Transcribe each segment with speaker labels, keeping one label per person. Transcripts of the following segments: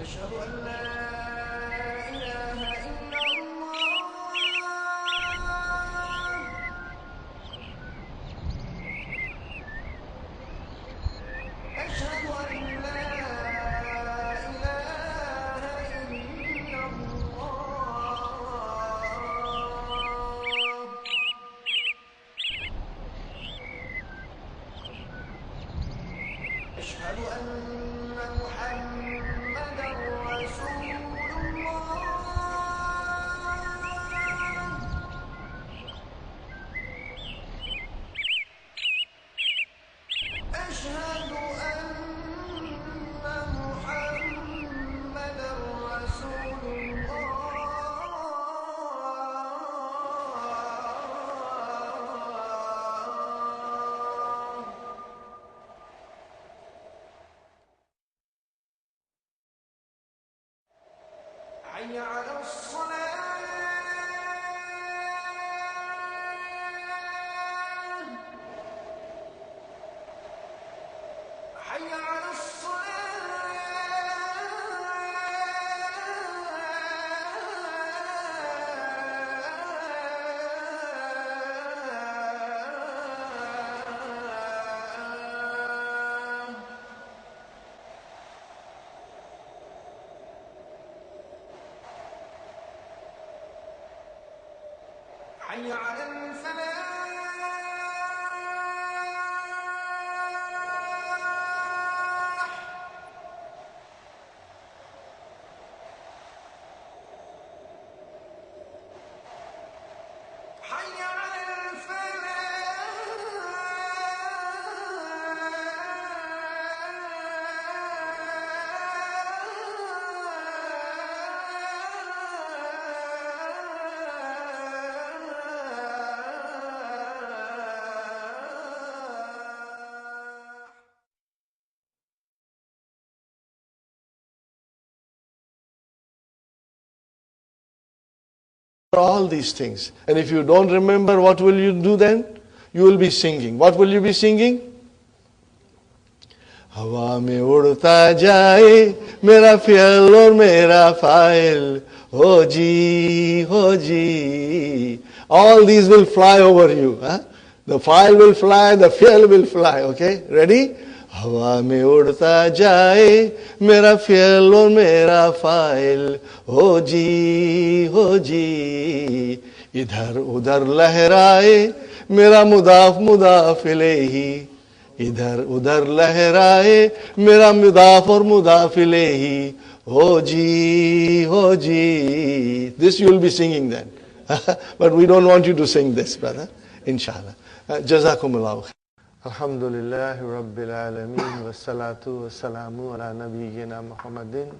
Speaker 1: أشهد أن لا إله إلا الله أشهد أن لا إله إلا الله أشهد أن محمدا رسول الله أشهد أن محمدا رسول الله حي على الصلاة حي على الصلاة حي على الفلاح حي على الفلاح
Speaker 2: all these things. And if you don't remember, what will you do then? You will be singing. What will you be singing? हवा में उड़ता जाए मेरा फ़ियल और मेरा file हो जी. All these will fly over you. Huh? The file will fly, the फ़ियल will fly. Okay? Ready? हवा में उड़ता जाए मेरा फ़ियल और मेरा फ़ाइल हो जी. इधर उधर लहराए मेरा मुदाफ इलैही. इधर उधर लहराए मेरा मुदाफ और मुदाफ इलैही हो जी. This you will be singing then. But we don't want you to sing this, brother. Inshallah. Jazakumullahu khair. Alhamdulillahi Rabbil Alameen wa salatu wa salamu ala nabiyyina Muhammadin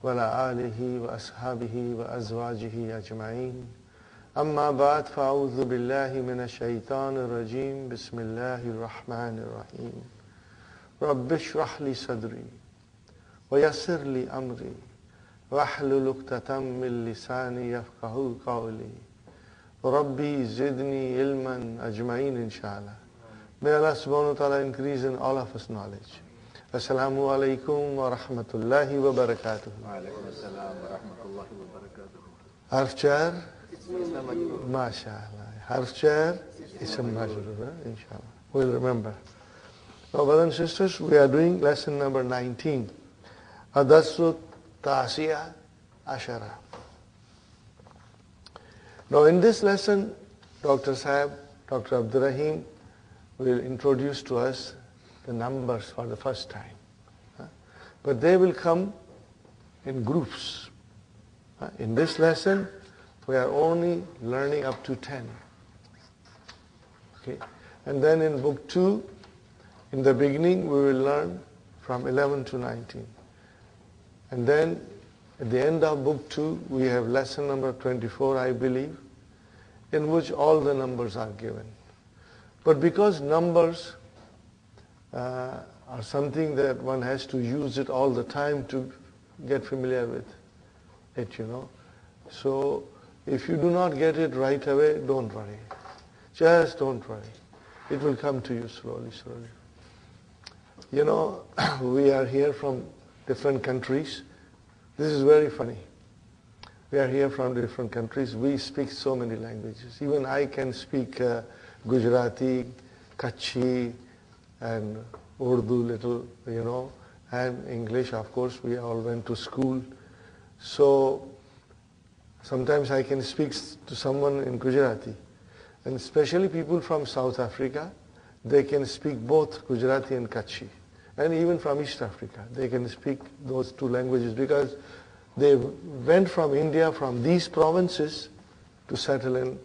Speaker 2: wa ala alihi wa ashabihi wa azwajihi ajma'in. Amma ba'd, fa'udhu billahi minash shaitanir rajim. Bismillahir rahmanir rahim. Rabbi shrah li sadri wa yassir li amri wa hlul 'uqdatam min lisani yafqahu qawli. Rabbi zidni ilman ajma'in inshallah. May Allah subhanahu wa ta'ala increase in all of us knowledge. Assalamu alaikum wa rahmatullahi wa barakatuh.
Speaker 3: Wa alaikum assalam wa rahmatullahi wa barakatuh.
Speaker 2: Harf jar? MashaAllah. Harf jar? Ism majrur, inshallah. We'll remember. Now, brothers and sisters, we are doing lesson number 19. Adarsu Tasiya Ashara. Now, in this lesson, Dr. Sahib, Dr. Abdurrahim, will introduce to us the numbers for the first time. But they will come in groups. In this lesson, we are only learning up to 10. Okay. And then in book 2, in the beginning, we will learn from 11 to 19. And then at the end of book 2, we have lesson number 24, I believe. in which all the numbers are given. But because numbers are something that one has to use it all the time to get familiar with it, So if you do not get it right away, don't worry. Just don't worry. It will come to you slowly, slowly. We are here from different countries. This is very funny. We are here from different countries. We speak so many languages. Even I can speak Gujarati, Kutchi, and Urdu little, and English, of course. We all went to school. So sometimes I can speak to someone in Gujarati. And especially people from South Africa, they can speak both Gujarati and Kutchi. And even from East Africa, they can speak those two languages because they went from India, from these provinces, to settle in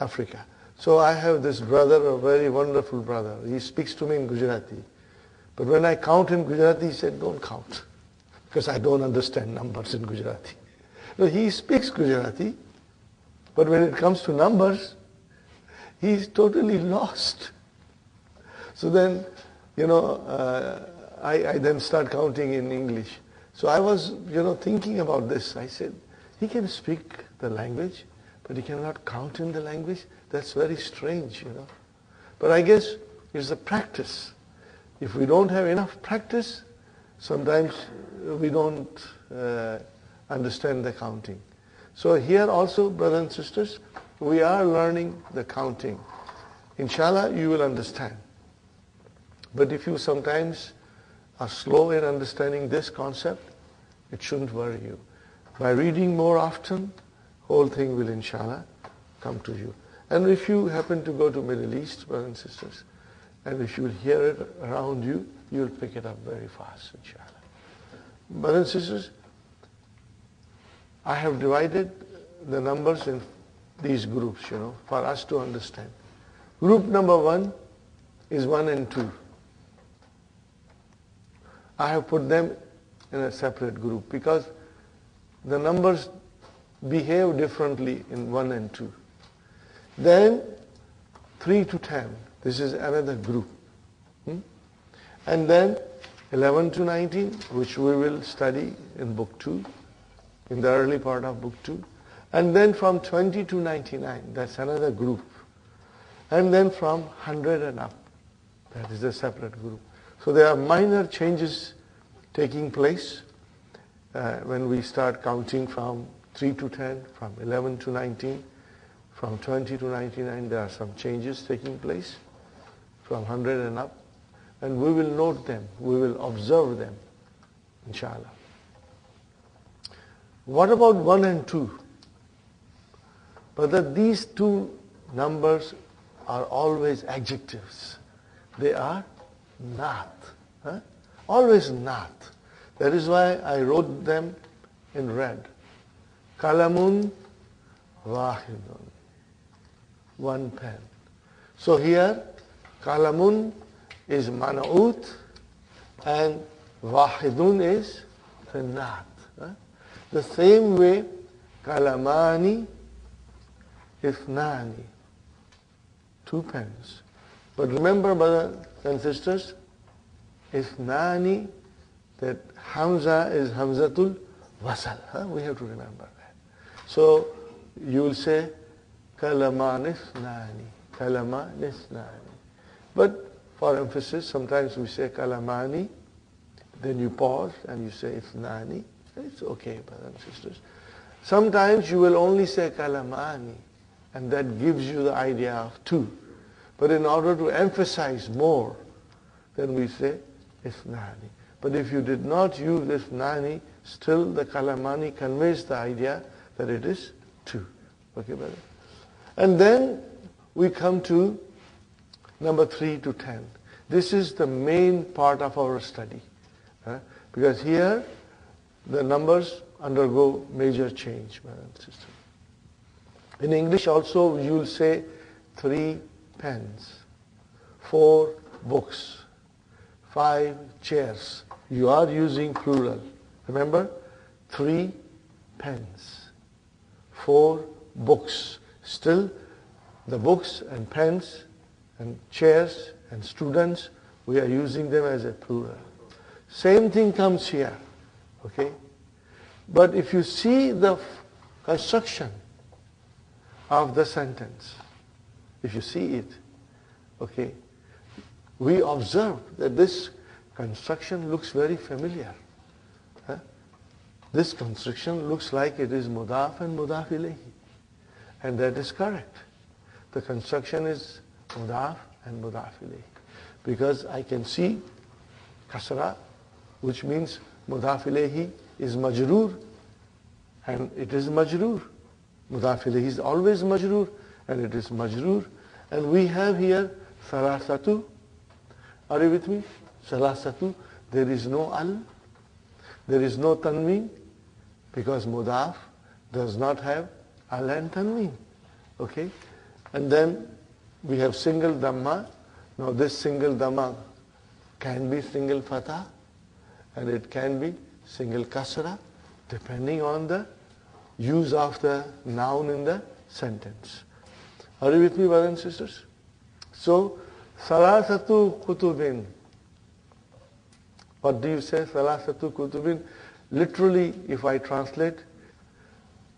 Speaker 2: Africa. So I have this brother, a very wonderful brother. He speaks to me in Gujarati. But when I count in Gujarati, he said, don't count, because I don't understand numbers in Gujarati. No, he speaks Gujarati, but when it comes to numbers, he's totally lost. So then, I then start counting in English. So I was, thinking about this. I said, he can speak the language, but he cannot count in the language. That's very strange, But I guess it's a practice. If we don't have enough practice, sometimes we don't understand the counting. So here also, brothers and sisters, we are learning the counting. Inshallah, you will understand. But if you sometimes are slow in understanding this concept, it shouldn't worry you. By reading more often, whole thing will inshallah come to you. And if you happen to go to Middle East, brothers and sisters, and if you hear it around you, you will pick it up very fast, inshallah. Brothers and sisters, I have divided the numbers in these groups, for us to understand. Group number 1 is 1 and 2. I have put them in a separate group because the numbers behave differently in 1 and 2. Then 3 to 10, this is another group. And then 11 to 19, which we will study in book 2, in the early part of book 2. And then from 20 to 99, that's another group. And then from 100 and up, that is a separate group. So there are minor changes taking place when we start counting from 3 to 10, from 11 to 19, from 20 to 99, there are some changes taking place, from 100 and up. And we will note them, we will observe them, inshallah. What about 1 and 2? But these two numbers are always adjectives. They are not. Always not. That is why I wrote them in red. Kalamun wahidun. 1 pen. So here, kalamun is man'ut and wahidun is the not. The same way, kalamani ithnani. 2 pens. But remember, brothers and sisters, ithnani, that Hamza is Hamzatul Wasal. We have to remember that. So you will say kalaman ithnani. Kalaman ithnani. But for emphasis, sometimes we say kalamani, then you pause and you say ithnani. It's okay, brothers and sisters. Sometimes you will only say kalamani, and that gives you the idea of 2. But in order to emphasize more, then we say ithnani. But if you did not use ithnani, still the kalamani conveys the idea that it is 2. Okay, brother? And then we come to number 3 to 10. This is the main part of our study. Because here, the numbers undergo major change, brother and sister. In English also, you will say 3 pens, 4 books, 5 chairs. You are using plural. Remember? 3 pens, 4 books. Still, the books and pens and chairs and students, we are using them as a plural. Same thing comes here. Okay? But if you see the construction of the sentence, if you see it, okay, we observe that this construction looks very familiar. Huh? This construction looks like it is mudaf and mudaf ilayhi. And that is correct. The construction is mudaf and mudaf ilayhi. Because I can see kasra, which means mudaf ilayhi is majroor, and it is majroor. Mudaf ilayhi is always majroor, and it is majroor. And we have here salasatu. Are you with me? Salasatu. There is no al. There is no tanween, because mudaf does not have al and tanween. Okay? And then we have single dhamma. Now this single dhamma can be single fatha, and it can be single kasra, depending on the use of the noun in the sentence. Are you with me, brothers and sisters? So, salasatu kutubin. What do you say? Salasatu kutubin. Literally, if I translate,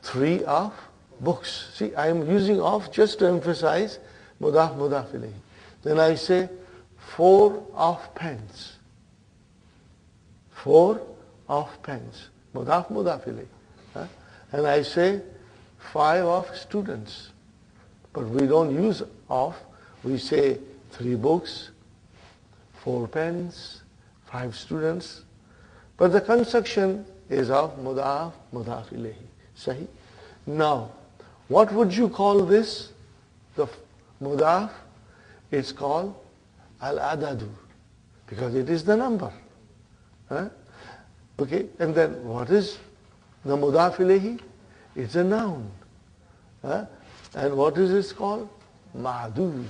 Speaker 2: 3 of books. See, I am using of just to emphasize mudaf mudaf ilayhi. Then I say 4 of pens. 4 of pens. Mudaf mudaf ilayhi. Huh? And I say 5 of students. But we don't use of. We say 3 books, 4 pens, 5 students. But the construction is of mudaf mudaf ilayhi. Sahi? Now, what would you call this? The mudaf? It's called al-adadu, because it is the number. Huh? Okay, and then what is the mudaf ilayhi? It's a noun. Huh? And what is it called? Ma'dud.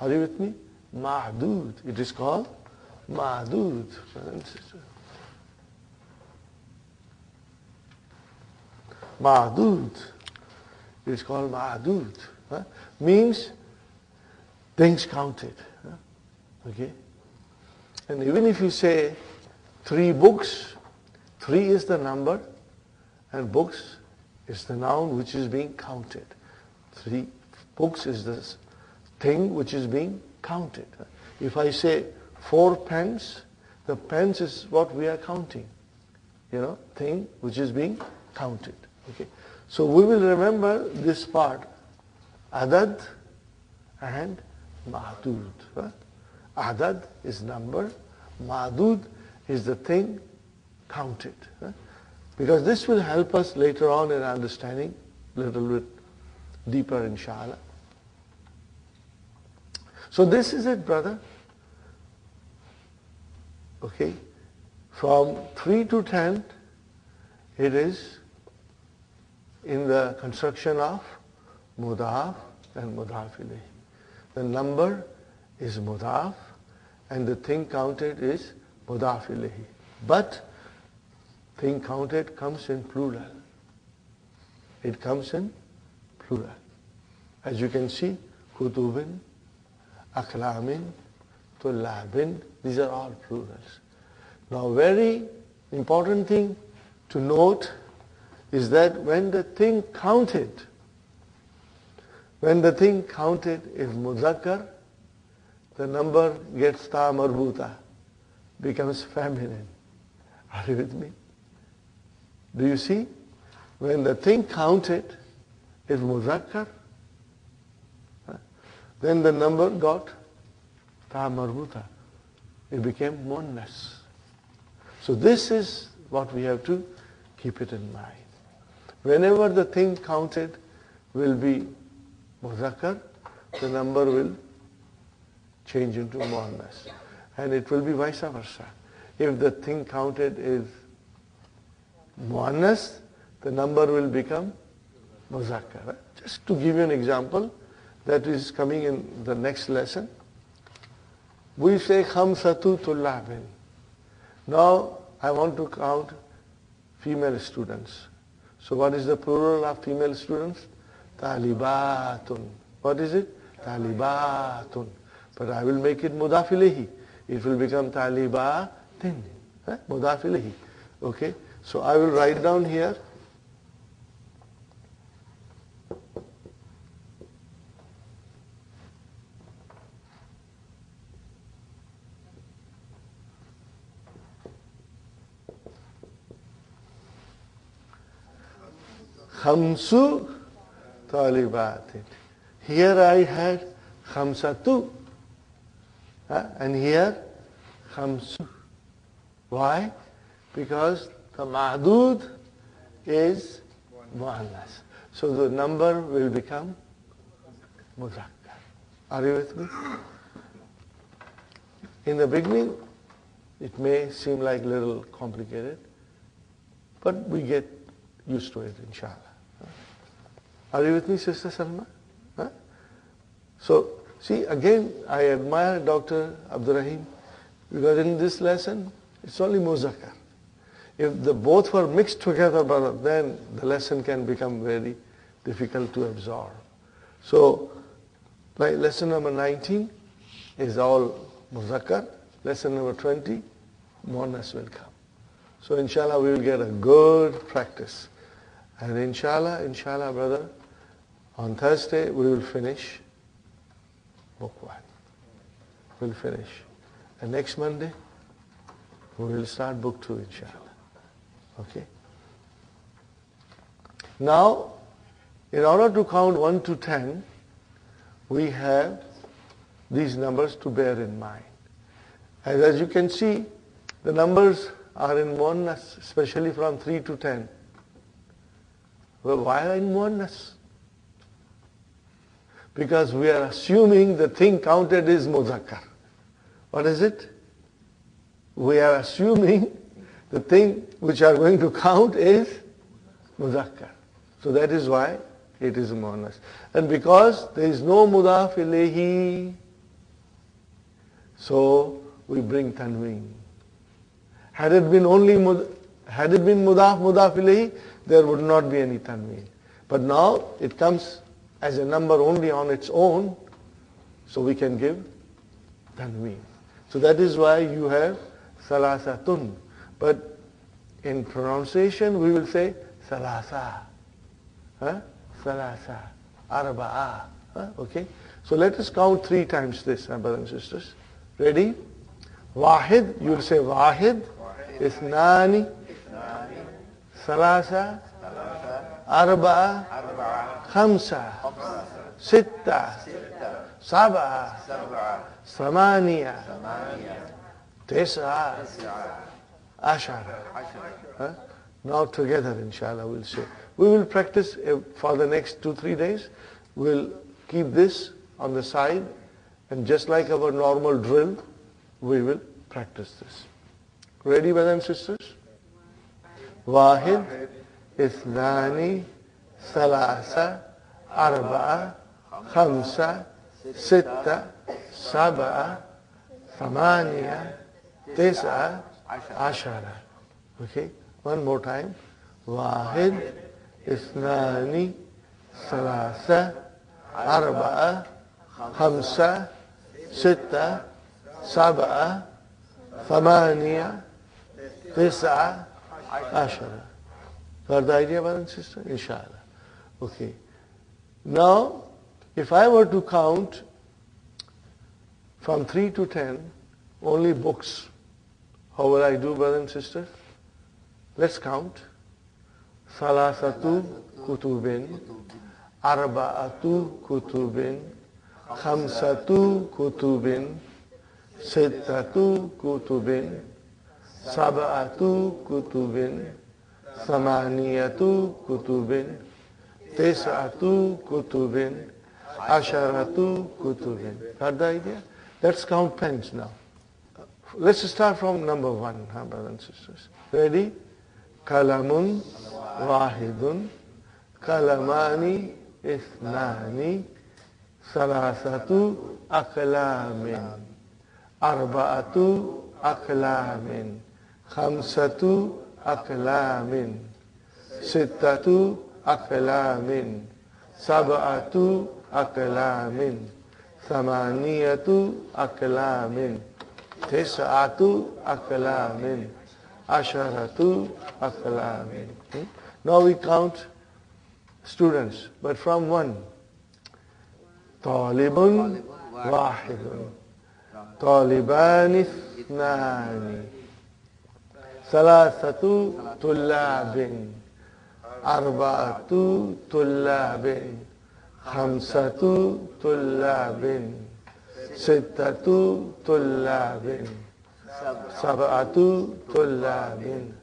Speaker 2: Are you with me? Ma'dud. It is called ma'dud. Ma'dud. It is called ma'dud. Huh? Means things counted. Huh? Okay? And even if you say 3 books, 3 is the number, and books is the noun which is being counted. 3 books is the thing which is being counted. If I say 4 pens, the pens is what we are counting. Thing which is being counted. Okay. So we will remember this part, adad and ma'dud. Huh? Adad is number, ma'dud is the thing counted. Huh? Because this will help us later on in understanding a little bit deeper, inshallah. So this is it, brother. Okay. From 3 to 10, it is in the construction of mudaf and mudaf ilayhi. The number is mudaf and the thing counted is mudaf ilayhi. But thing counted comes in plural. It comes in plural. As you can see, kutubin, aklamin, tullabin, these are all plurals. Now very important thing to note is that when the thing counted is muzakkar, the number gets ta marbuta, becomes feminine. Are you with me? Do you see? When the thing counted is muzakkar, then the number got ta marbuta. It became muannas. So this is what we have to keep it in mind. Whenever the thing counted will be muzakkar, the number will change into muannas. And it will be vice versa. If the thing counted is muannas, the number will become muzakkar. Just to give you an example that is coming in the next lesson. We say khamsatu tullabin. Now I want to count female students. So what is the plural of female students? Talibatun. What is it? Talibatun. But I will make it mudaf ilayhi. It will become talibatin. Mudaf ilayhi. Okay. So I will write down here. Khamsu talibatin. Here I had khamsatu. And here khamsu. Why? Because the ma'dud is muannas. So the number will become muzakkar. Are you with me? In the beginning, it may seem like a little complicated, but we get used to it, inshallah. Are you with me, Sister Salma? So, see, again, I admire Dr. Abdurrahim, because in this lesson, it's only muzakkar. If the both were mixed together, then the lesson can become very difficult to absorb. So, like lesson number 19 is all muzakkar. Lesson number 20, muannas will come. So, inshallah, we will get a good practice. And inshallah, brother, on Thursday we will finish book 1. We'll finish. And next Monday, we will start book 2, inshallah. Okay? Now, in order to count 1 to 10, we have these numbers to bear in mind. And as you can see, the numbers are in muannas, especially from 3 to 10. Well, why in muannas? Because we are assuming the thing counted is muzakkar. What is it? We are assuming the thing which are going to count is muzakkar. So that is why it is muannas. And because there is no mudaf ilayhi, so we bring tanween. Had it been mudaf ilayhi, there would not be any tanween. But now it comes as a number only on its own, so we can give tanween. So that is why you have salasatun. But in pronunciation we will say salasa. Salasa. Arba'a. Okay? So let us count 3 times this, brothers and sisters. Ready? Wahid, you will say wahid. Isnani. Salasa. Arba'a. Khamsa. Sitta. Sab'a. Samaniya. Tis'a. Ashara. Now together, inshallah, we'll say. We will practice for the next 2-3 days. We'll keep this on the side, and just like our normal drill, we will practice this. Ready, brothers and sisters? Wahid, Ithnani, Salasa, Arba'a, Khamsa, Sitta, Sab'a, Thamaniya, Tis'a, Ashara. Okay? One more time. Wahid, Ithnani, Salasa, Arba'a, Khamsa, Sitta, Sab'a, Thamaniya, Tis'a, Ashara. Got the idea, brother and sister? Inshallah. Okay. Now, if I were to count from 3 to 10, only books, how will I do, brother and sister? Let's count. Salasatu kutubin, arba'atu kutubin, khamsatu kutubin, sittatu kutubin, sab'atu kutubin, samaniyatu kutubin, tis'atu kutubin, asharatu kutubin. Got the idea? Let's count pens now. Let's start from number 1, brothers and sisters. Ready? Kalamun wahidun, kalamani ithnani, salasatu aklamin, arba'atu aklamin, khamsatu aklamin, Sittatu aqlamin. Sab'atu aqlamin. Thamaniyatu aqlamin. Tis'atu aqlamin. Asharatu aqlamin. Now we count students, but from one. Talibun wahidun. Talibani ithnani. Salasatu tullabin. Arba'atu tullabin. Khamsatu tullabin. Sittatu tullabin. Sab'atu tullabin.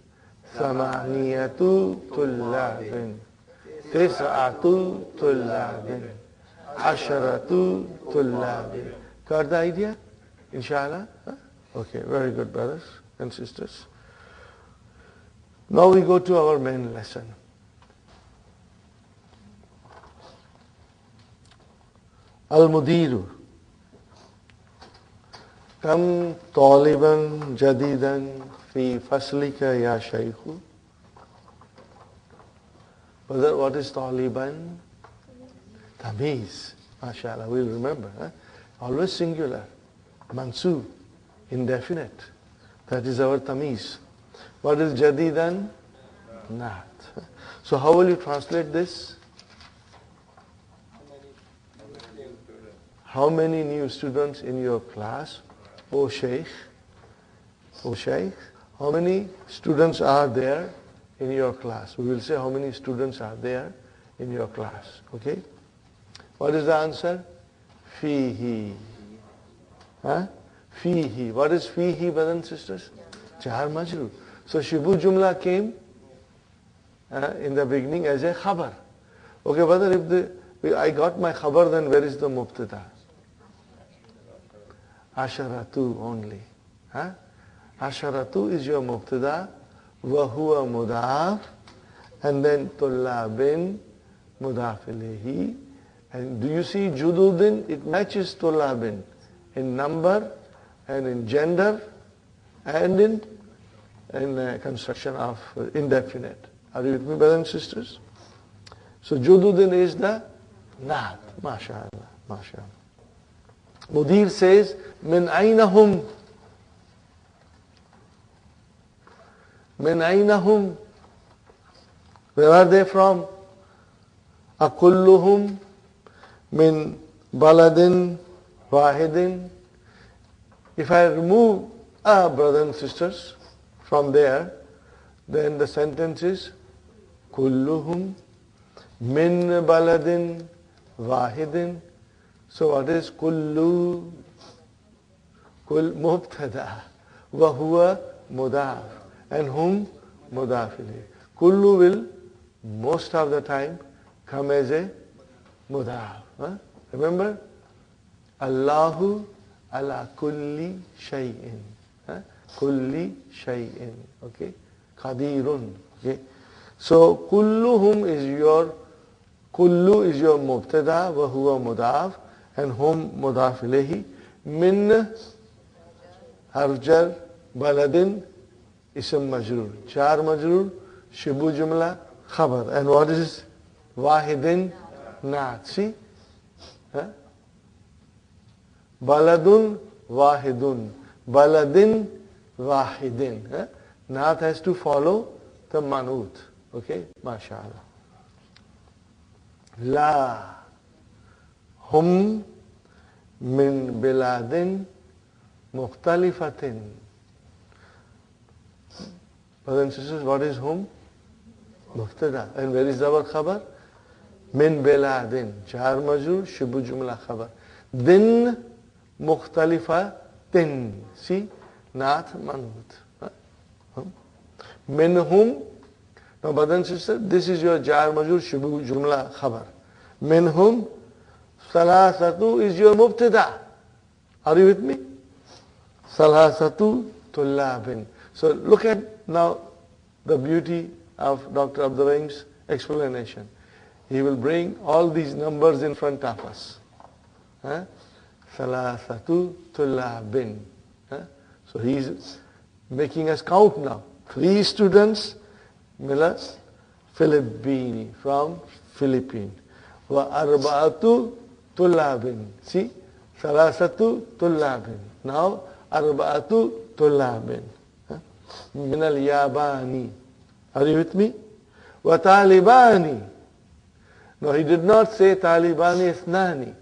Speaker 2: Thamaniyatu tullabin. Tis'atu tullabin. Asharatu tullabin. Got the idea? Inshallah? Okay, very good, brothers and sisters. Now we go to our main lesson. Al-Mudiru. Kam taliban jadidan fi faslika ya shaykhu. Brother, what is taliban? Tamiz. MashaAllah, we'll remember. Always singular. Mansub. Indefinite. That is our tamiz. What is jadidan? Not. So how will you translate this? How many new students in your class? O Shaykh. O Shaykh. How many students are there in your class? We will say how many students are there in your class. Okay? What is the answer? Fihi. Huh? Fihi. What is fihi, brothers and sisters? Jar majrur. So Shibu Jumla came in the beginning as a khabar. Okay, brother, if I got my khabar, then where is the mubtada? Asharatu only. Huh? Asharatu is your mubtada. Wa huwa mudaf. And then tullabin mudaf ilayhi. And do you see jududin? It matches tullabin in number and in gender and in construction of indefinite. Are you with me, brothers and sisters? So jududin is the naat. MashaAllah. MashaAllah. Mudir says, min aynahum. Min aynahum. Where are they from? Akulluhum min baladin wahidin. If I remove brothers and sisters from there, then the sentence is kulluhum min baladin wahidin. So what is kullu? Kul mubtada wa huwa mudaf and hum mudaf ilayh. Kullu will most of the time come as a mudaf. Remember? Allahu ala kulli shay'in. Kulli shay'in. Okay? Qadirun. Okay? So kulluhum is your mubtada wa huwa mudaf and hum mudaf ilayhi. Min harjar baladin ism majrur. Jar majrur, shibu jumla, khabar. And what is wahidin? Naat. See? Baladun wahidun. Baladin wahidin. Naat has to follow the manut. Okay? MashaAllah. La. Hum min biladin mukhtalifatin. Brothers and sisters, what is hum? Mubtada. And where is our khabar? Min biladin. Jar majrur, shibu jumla khabar. Din mukhtalifatin. See? Naat manut. Minhum. Now, brothers and sisters, this is your jar majrur, shibu jumla khabar. Minhum. Salasatu is your mubtada. Are you with me? Salasatu tullabin. So look at now the beauty of Dr. Abdul Rahim's explanation. He will bring all these numbers in front of us. Salasatu tullabin. So he is making us count now. 3 students, Milas, Filippini, from Philippine. Wa arba'atu tullabin. See? Salasatu tullabin. Now, arba'atu tullabin. Min al-Yabani. Are you with me? Wa talibani. No, he did not say talibani isnani.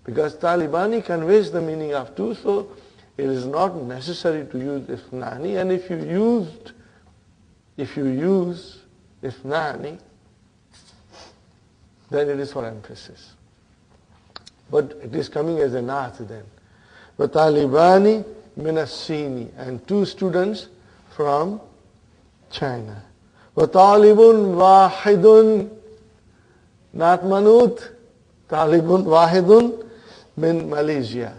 Speaker 2: Because talibani conveys the meaning of two, so it is not necessary to use isnani. And if you use isnani, then it is for emphasis. But it is coming as a naat then. But talibani min as-Sini, and two students from China. Wa talibun wahidun, not manut, talibun wahidun min Malaysia.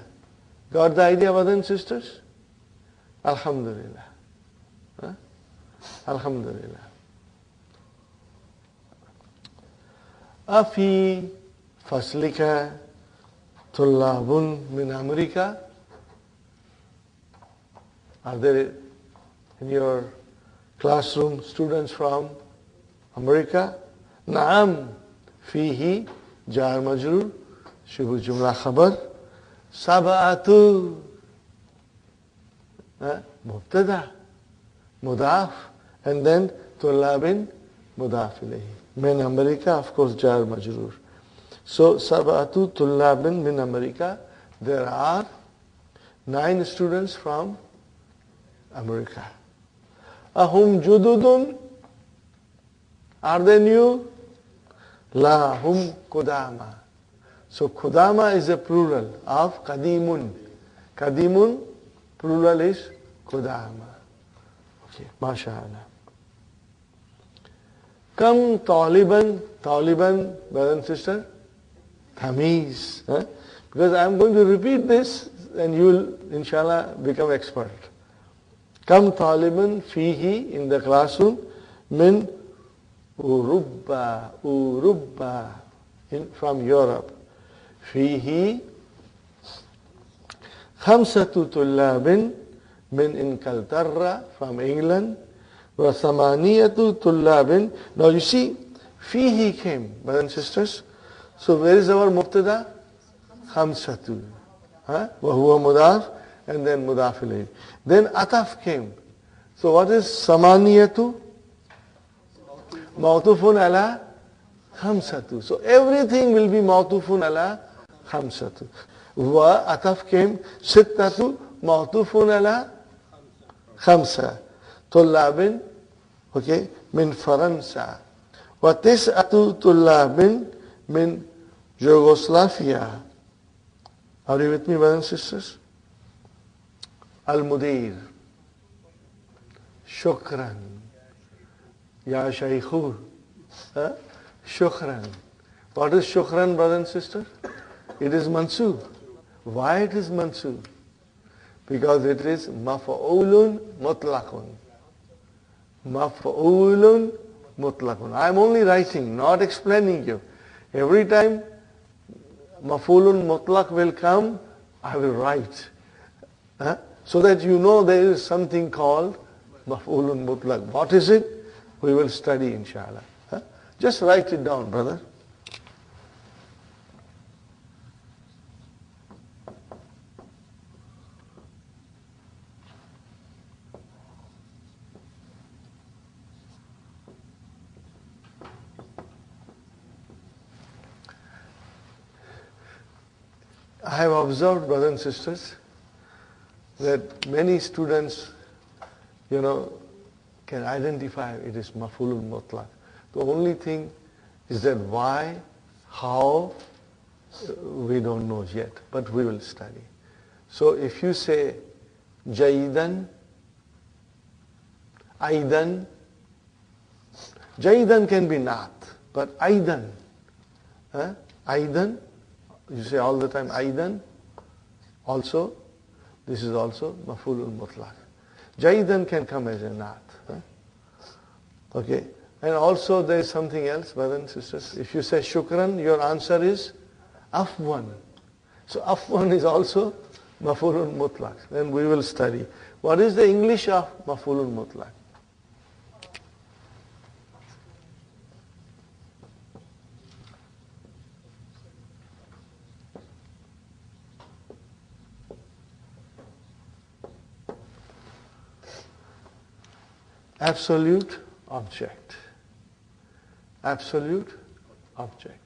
Speaker 2: Got the idea, brothers and sisters? Alhamdulillah. Huh? Alhamdulillah. Afi faslika tullabun min America. Are there in your classroom students from America? Naam. Fihi jar majrur shibhu jumla khabar sab'atu mubtada mudaf and then tullabin mudaf ilayhi. Min America, of course, jar majrur. So sab'atu tullabin min America. There are 9 students from America. Ahum jududun. Are they new? La hum kudama. So kudama is a plural of kadimun. Kadimun, plural is kudama. Okay, mashallah. Kam taliban, taliban, brother and sister, tamiz. Because I am going to repeat this and you will inshallah become expert. Kam taliban fihi, in the classroom, min Urubba, from Europe. Fihi khamsatu tullabin min Inkaltarra, from England. Wa samaniyatu tullabin. Now you see, fihi came, brothers and sisters. So where is our mubtada? Khamsatu. Wa huwa mudaf, and then mudaf ilayhi. Then ataf came. So what is samaniyatu? Mawtufun ala khamsatu. So everything will be mawtufun ala khamsatu. Wa ataf came, sittatu mawtufun ala khamsa. Tullabin, okay, min Faransa. Wa tis'atu tullabin min Yugoslavia. Are you with me, brothers and sisters? Al-Mudir. Shukran. Ya Shaykhur. Shukran. What is shukran, brother and sister? It is mansoob. Why it is mansoob? Because it is maf'ulun mutlaqun. Maf'ulun mutlaqun. I am only writing, not explaining you. Every time maf'ulun mutlaq will come, I will write. So that you know there is something called maf'ulun mutlaq. What is it? We will study, inshallah. Just write it down, brother. I have observed, brothers and sisters, that many students, can identify it is maf'ulun mutlaq. The only thing is that why, how, we don't know yet, but we will study. So if you say jaidan, aidan, jaidan can be not, but aidan, aidan, you say all the time aidan, also, this is also maf'ulun mutlaq. Jaidan can come as a not. Okay. And also there is something else, brothers and sisters. If you say shukran, your answer is afwan. So afwan is also maf'ulun mutlaq. Then we will study. What is the English of maf'ulun mutlaq? absolute object. Absolute object.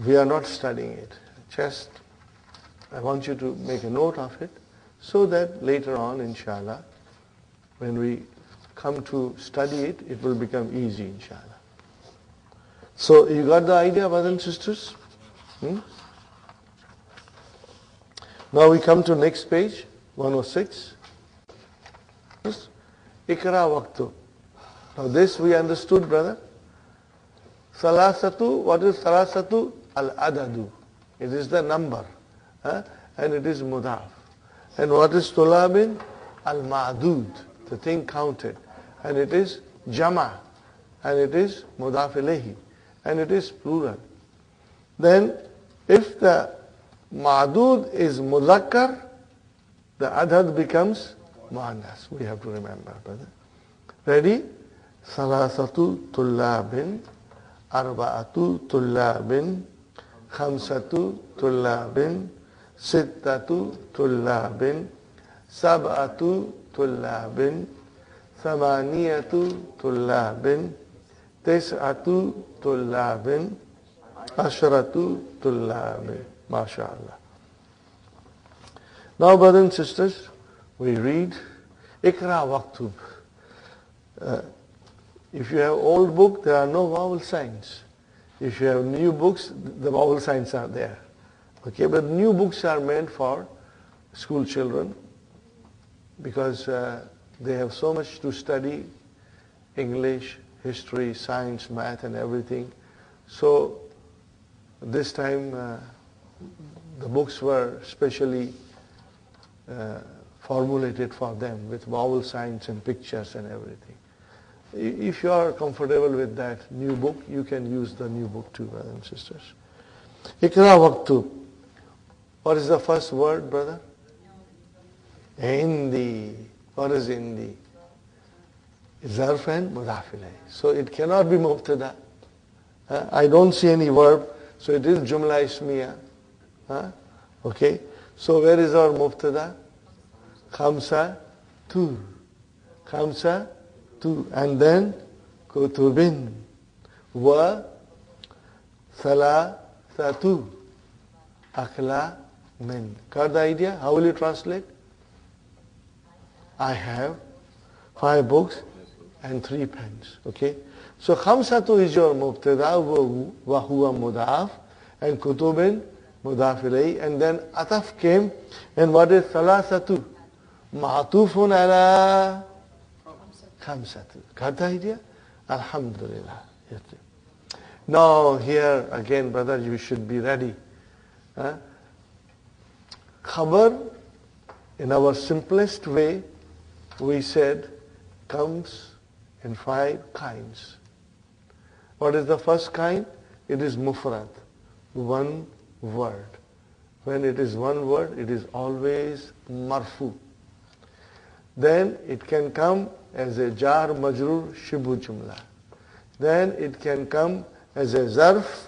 Speaker 2: We are not studying it. Just, I want you to make a note of it so that later on, inshallah, when we come to study it, it will become easy, inshallah. So, you got the idea, brothers and sisters? Now we come to next page, 106. Ikra waqtu. Now this we understood, brother. Salasatu, what is salasatu? Al-adadu. It is the number. And it is mudaf. And what is tulabin? Al-ma'dud, the thing counted. And it is jama. And it is mudaf ilayhi. And it is plural. Then, if the ma'dud is muzakkar, the adad becomes muannas. We have to remember, brother. Ready? Salasatu tullabin, arba'atu tullabin, khamsatu tullabin, sittatu tullabin, sab'atu tullabin, thamaniyatu tullabin, tis'atu tullabin, ashratu tullabin. MashaAllah. Now, brothers and sisters, we read Ikra Waktub. If you have old book, there are no vowel signs. If you have new books, the vowel signs are there. Okay, but new books are meant for school children because they have so much to study, English, history, science, math and everything. So this time the books were specially formulated for them with vowel signs and pictures and everything. If you are comfortable with that new book, you can use the new book too, brothers and sisters. Ikra waqtu. What is the first word, brother? Indi. What is indi? Zarf and mudaf ilayh. So it cannot be mubtada. I don't see any verb, so it is jumla ismiya. Okay. So where is our mubtada? Khamsa tu. Khamsa tu. And then kutubin. Wa thalathatu. Akla min. Got the idea? How will you translate? I have 5 books and 3 pens. Okay. So khamsatu is your mubtada wa huwa mudaf, and kutubin mudaf ilayhi, and then ataf came, and what is salasatu? Ma'tufun ala khamsatu. Got the idea? Alhamdulillah. Now here again, brother, you should be ready. Khabar, in our simplest way, we said, comes in 5 kinds. What is the first kind? It is mufrad, one word. When it is one word, it is always marfu. Then it can come as a jar majrur shibu jumla. Then it can come as a zarf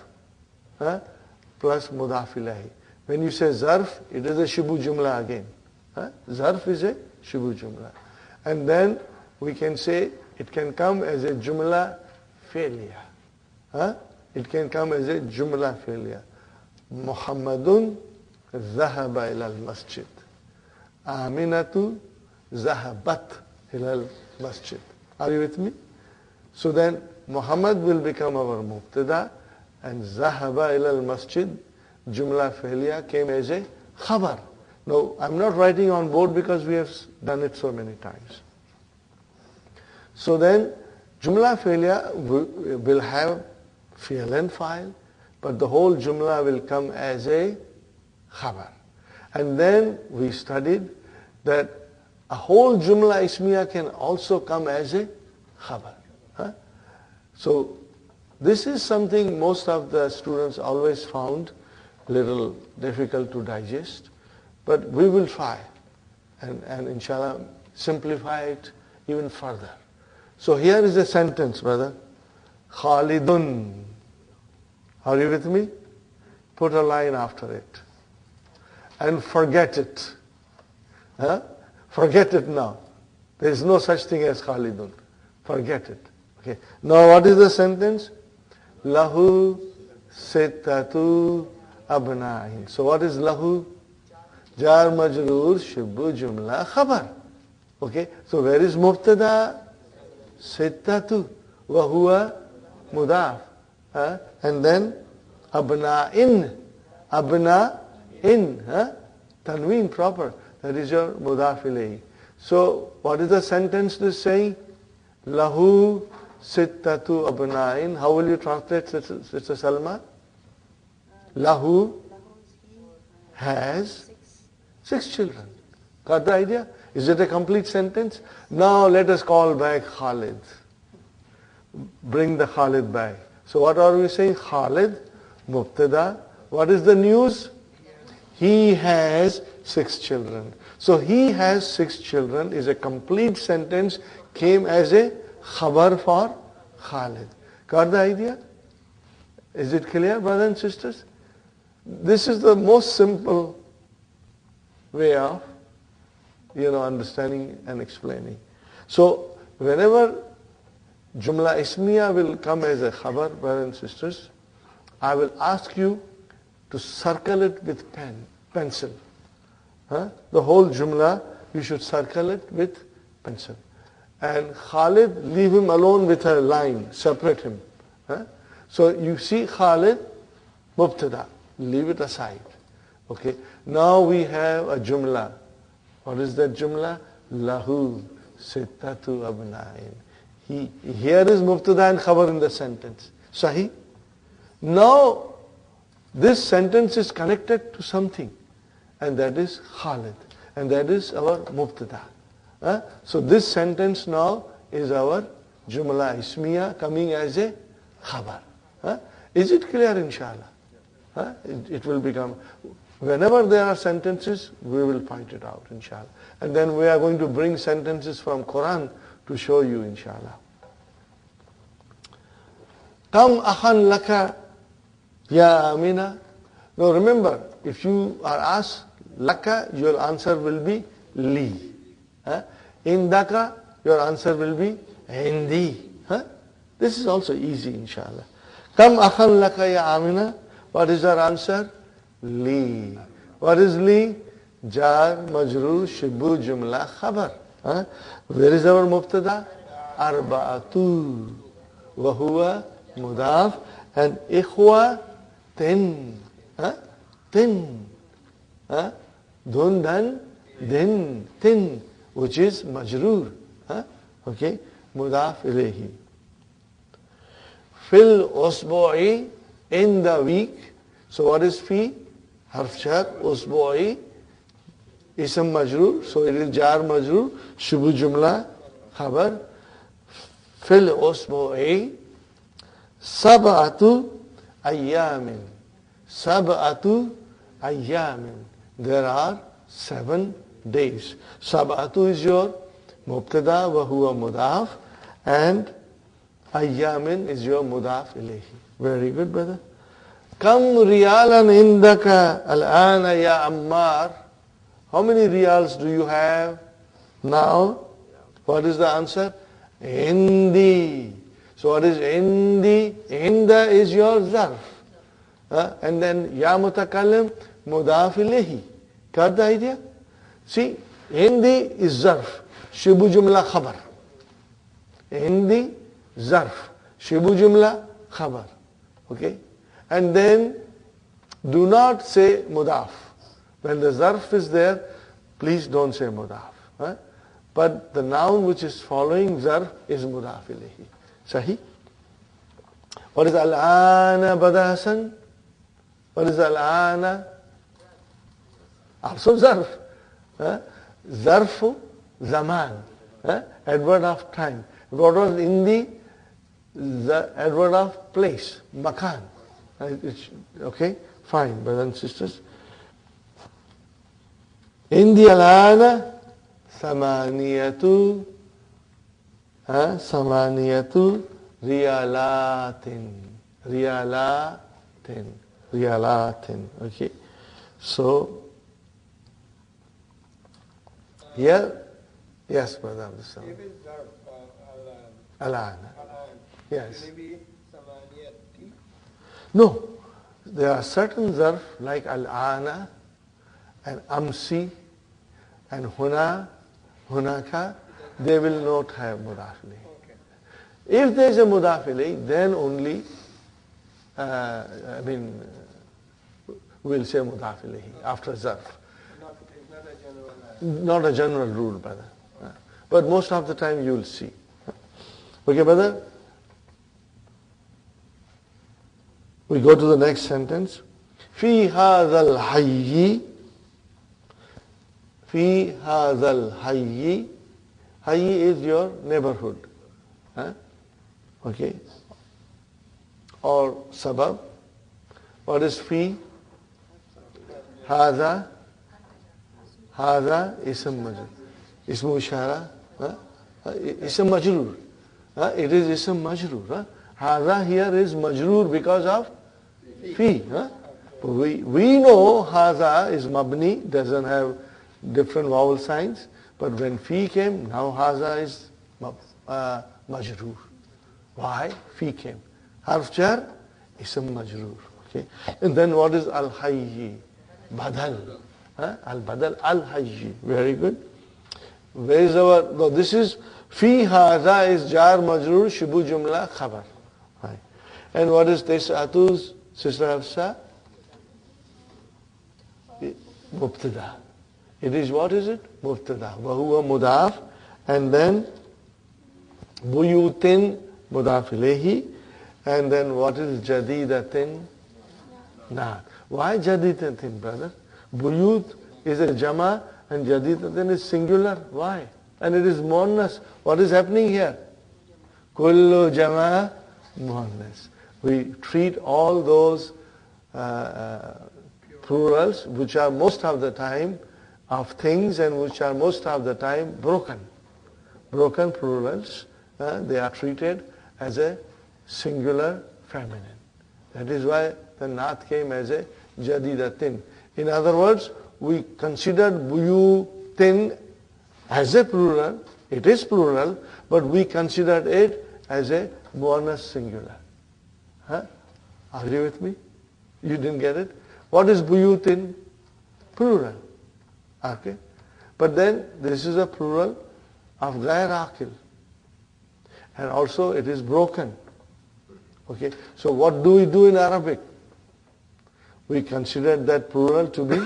Speaker 2: plus mudaf ilayhi. When you say zarf, it is a shibu jumla again. Zarf is a shibu jumla. And then we can say it can come as a jumla failure. It can come as a jumla failure. Muhammadun zahaba ila al-masjid. Aminatu zahabat ila al-masjid. Are you with me? So then Muhammad will become our mubtada, and zahaba ila al-masjid, jumla failure, came as a khabar. No, I'm not writing on board because we have done it so many times. So then, jumla failure will have fi'l and fa'il, but the whole jumla will come as a khabar. And then we studied that a whole jumla ismiya can also come as a khabar. So this is something most of the students always found little difficult to digest. But we will try and inshallah simplify it even further. So here is a sentence, brother. Khalidun. Are you with me? Put a line after it. And forget it. Forget it now. There is no such thing as Khalidun. Forget it. Okay. Now what is the sentence? Lahu sittatu abna'in. So what is lahu? Jar majroor shibbu jumla khabar. Okay. So where is mubtada? Sittatu. Wa huwa mudaf. And then abna'in. Abna'in. Tanween proper. That is your mudaf ilayhi. So what is the sentence this saying? Lahu sittatu abna'in. How will you translate, Sister Salma? Lahu has 6 children. Got the idea? Is it a complete sentence? Now let us call back Khalid. Bring the Khalid back. So what are we saying? Khalid, mubtada. What is the news? He has 6 children. So he has 6 children is a complete sentence, came as a khabar for Khalid. Got the idea? Is it clear, brothers and sisters? This is the most simple way of, understanding and explaining. So whenever Jumla Ismiya will come as a khabar, brothers and sisters, I will ask you to circle it with pencil. The whole Jumla, you should circle it with pencil. And Khalid, leave him alone with a line, separate him. So you see Khalid, mubtada, leave it aside. Okay. Now we have a Jumla. What is that Jumla? Lahu sittatu abna'in. Here is mubtada and khabar in the sentence. Sahih? Now, this sentence is connected to something, and that is Khalid, and that is our mubtada. So this sentence now is our Jumla Ismiya coming as a khabar. Is it clear, inshallah? It will become, whenever there are sentences, we will point it out, inshallah. And then we are going to bring sentences from Quran to show you, inshallah. Kam akhan laka ya Amina. Now remember, if you are asked laka, your answer will be li. Indaka, your answer will be indi. This is also easy, inshallah. Kam akhan laka ya Amina. What is our answer? Li. What is li? Jar, majroor, shibbu, jumla, khabar. Where is our mubtada? Arba'atu. Wa huwa mudaf. And ikhwa, tin. Tin. Dundan, din, tin. Which is majroor. Okay. Mudaf ilayhi. Fil usbu'i, in the week. So what is fi? Harf jar, usbu'i. Ism majroor, so it is jar majroor, shubu jumla, khabar. Fil usbu'i sab'atu ayyamin. Sab'atu ayyamin. There are 7 days. Sab'atu is your mubtada wa huwa mudaf, and ayyamin is your mudaf ilayhi. Very good, brother. Kam riyalan indaka al-ana ya Ammar. How many riyals do you have now? What is the answer? Indi. So what is indi? Inda is your zarf. And then ya mutakallim, mudaf ilayhi. Got the idea? See, indi is zarf. Shibu jumla khabar. Indi, zarf. Shibu jumla khabar. Okay? And then do not say mudaf. When the zarf is there, please don't say mudaf. But the noun which is following zarf is mudaf ilayhi. Sahih? What is al-ana badasan? What is al-ana? Also zarf. Zarfu zaman. Adverb of time. What was indi? The adverb of place. Makan. Okay? Fine, brothers and sisters. Indi al-ana samaniyatu riyalatin. Okay? So, here Yes, brother Abdul Salam.
Speaker 4: If it's zarf,
Speaker 2: Alan.
Speaker 4: al-an,
Speaker 2: Yes.
Speaker 4: maybe samaniyati.
Speaker 2: No, there are certain zarf like al-ana and amsi and huna, hunaka, they will not have mudaf ilayhi.
Speaker 4: Okay.
Speaker 2: If there is a mudaf ilayhi, then only, we'll say mudaf ilayhi after zarf.
Speaker 4: It's not a general.
Speaker 2: Not a general rule, brother. But most of the time you will see. Okay, brother? We go to the next sentence. في هذا الحي في هذا الحي. Hayy is your neighborhood. Okay. Or sabab. What is fi? هذا هذا اسم مجرور. اسم إشارة. اسم مجرور. It is ism majroor. هذا here is majroor because of fi. We know هذا is mabni, doesn't have different vowel signs. But when fi came, now هذا is majroor. Why? Fi came. Harf jar, ism majroor. Okay. And then what is al-hayyi? Badal. Al-badal, al-hayyi. Very good. Where is our, no, this is, fi hadha is jar majroor, shibu jumla khabar. Right. And what is tis'atuz, Sister Hafsa? Mubtada. It is, what is it? Mubtada. Wahuwa mudaf. And then, buyutin mudaf ilayhi. And then what is jadidatin? Naat. Why jadidatin, brother? Buyut is a jama and jadidatin is singular. Why? And it is muannas. What is happening here? Kullu jama muannas. We treat all those plurals which are most of the time of things and which are most of the time broken. Broken plurals, they are treated as a singular feminine. That is why the naat came as a jadidatin. In other words, we considered buyutin as a plural. It is plural, but we considered it as a muannas singular. Agree with me? You didn't get it? What is buyutin? Plural. Okay? But then this is a plural of ghair aqil. And also it is broken. Okay? So what do we do in Arabic? We consider that plural to be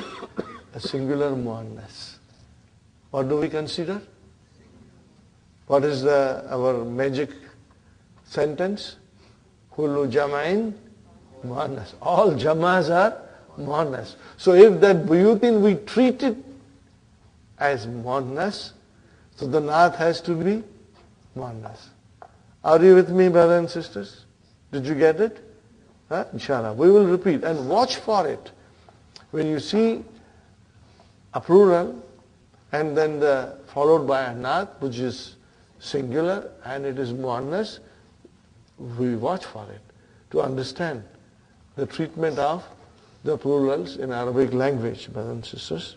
Speaker 2: a singular muannas. What do we consider? What is our magic sentence? Kullu jama'in muannas. All jamas are muannas. So if that buyutin we treat it as muannas, so the naat has to be muannas. Are you with me, brothers and sisters? Did you get it? Inshallah. We will repeat and watch for it. When you see a plural and then followed by a naat which is singular and it is muannas, we watch for it to understand the treatment of the plurals in Arabic language, brothers and sisters.